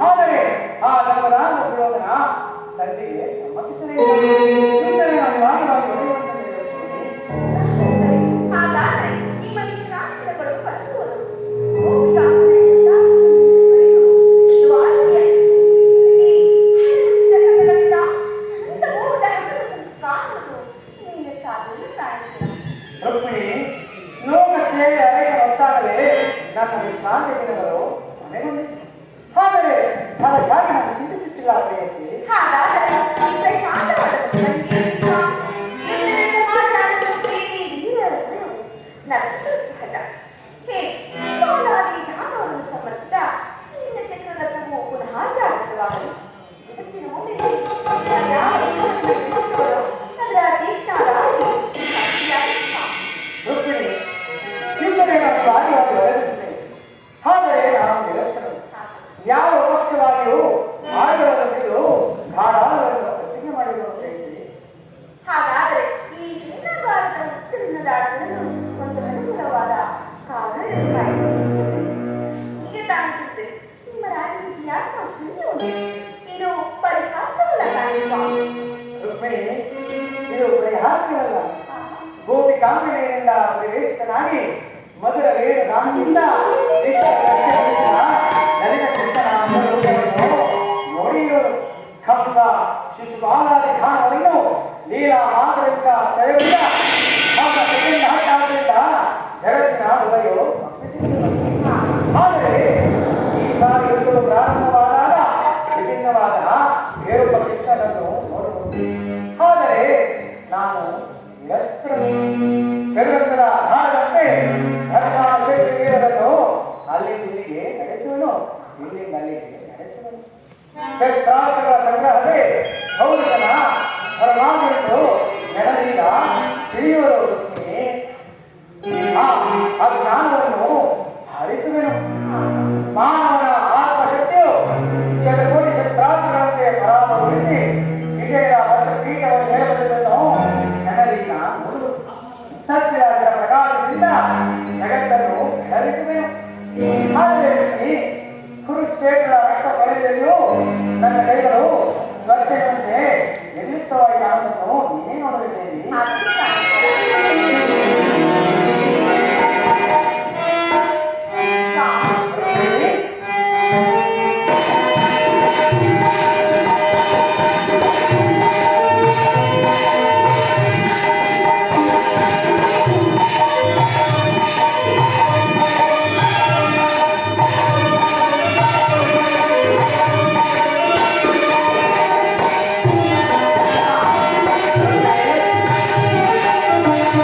ಆದರೆ ಆ ಧರ್ಮದಾನ ಸುಯೋಧನ ಸಂಧಿಗೆ ಸಮ್ಮತಿಸಲಿಲ್ಲ. ಹಾಗಾದರೆ ನಿಮ್ಮ ವಿಶ್ರಾಂತಿಗಳು ಬರುವುದು ರುಕ್ಮಿಣಿ, ಲೋಕ ಸೇವೆ ಅನೇಕ ಹೊತ್ತಾಗಲೇ ನನ್ನ ವಿಶ್ರಾಂತಿ ದಿನಗಳು ಮನೆಗೊಂಡಿವೆ. ಆದರೆ ಅದಕ್ಕಾಗಿ ನಾನು ಚಿಂತಿಸುತ್ತಿಲ್ಲ ಪ್ರೇಯಸಿ. ರುಕ್ಮಿಣಿ, ಯುದ್ಧವೇ ನಾನು ಭಾಗ್ಯವಾಗಿ ಬರೆದಿದ್ದೇನೆ. ಆದರೆ ನಾನು ನಿರಸ್ತರು. ಯಾವ ಪಕ್ಷವಾಗಿಯೂ ಆಳುಗಳನ್ನು ಬಿದ್ದು ಗಾಢಾಳುಗಳನ್ನು ಪ್ರತಿಜ್ಞೆ ಮಾಡಿರುವ ಪ್ರೇಯಸಿ. ಹಾಗಾದರೆ ಈ ಹಿಂದಗಾರದ ಮುಸ್ಲಿಮರಾಡಲು ಒಂದು ಅನುಕೂಲವಾದ ಕಾರಣ ಹೀಗೆ ತಾನಿರುತ್ತೆ ನಿಮ್ಮ ರಾಜನೀತಿಯಾಗ ಇದು ಪರಿಹಾಸವಲ್ಲ ಸ್ವಾಮಿ. ರುಕ್ಮಿಣಿ, ಇದು ಪರಿಹಾಸ್ಯವಲ್ಲ. ಗೋಪಿಕಾಂಬಿಕೆಯಿಂದ ಪ್ರವೇಶಿತನಾಗಿ ಮಧುರ ವೇದ ಗಾನದಿಂದ ಲಲಿತ ಕೃಷ್ಣನ ಅಮರರೂಪವನ್ನು ನೋಡಿರುವರು. ಕಂಸ ಶಿಶುಪಾಲಾದಿ ಘಾನವನ್ನು ಲೀಲಾ ಮಾತ್ರದಿಂದ ಸೆರೆಯಿಂದ ಹಟ್ಟಾದ್ರಿಂದ ಜಗತ್ತಿನ ಹೃದಯವು ತಪ್ಪಿಸಿದರು. ಆದರೆ ಈ ಸಾರಿ ಯುದ್ಧವು ಪ್ರಾರಂಭವಾದಾಗ ವಿಭಿನ್ನವಾದ ಬೇರೊಬ್ಬ ಕೃಷ್ಣನನ್ನು ನೋಡಬಹುದು. ಆದರೆ ನಾನು ಚಂದ್ರನ ಆಧಾರದಂತೆ ಧರ್ಮವನ್ನು ಅಲ್ಲಿಂದ ಇಲ್ಲಿಗೆ ನಡೆಸುವನು, ಇಲ್ಲಿಂದ ಅಲ್ಲಿಗೆ ನಡೆಸುವನು. ಶಸ್ತ್ರಾಸ್ತ್ರಗಳ ಸಂಗ್ರಹವೇ ಹೌದನ ಪರಮಾತ್ಮನು ನೆನದಿಂದ ತಿಳಿಯುವರು. ಆ ಜ್ಞಾನವನ್ನು ಹರಿಸುವೆನು. ಮಾನವನ ಆತ್ಮಶಕ್ತಿಯು ಶತಕೋಟಿ ಶಸ್ತ್ರಾಸ್ತ್ರಗಳಂತೆ ಪರಾಭವಿಸಿ ವಿಜಯದ ಪೀಠವನ್ನು ಮೇಲಬಂದದನ್ನು ಜನರಿಂದ ನೋಡುವುದು. ಸತ್ಯರಾಜರ ಪ್ರಕಾಶದಿಂದ ಜಗತ್ತನ್ನು ಬೆಳಗಿಸುವೆನು. ಆದರೆ ಕುರುಕ್ಷೇತ್ರ ರಕ್ತ ಪಡೆದೆಯೂ ನನ್ನ ಕೈಗಳು ಸ್ವಚ್ಛದಂತೆ ನಿರ್ಲಿಪ್ತವಾಗಿ ಕಾಣುವುದನ್ನು ನೀನೇ ನೋಡಲಿದ್ದೇನೆ.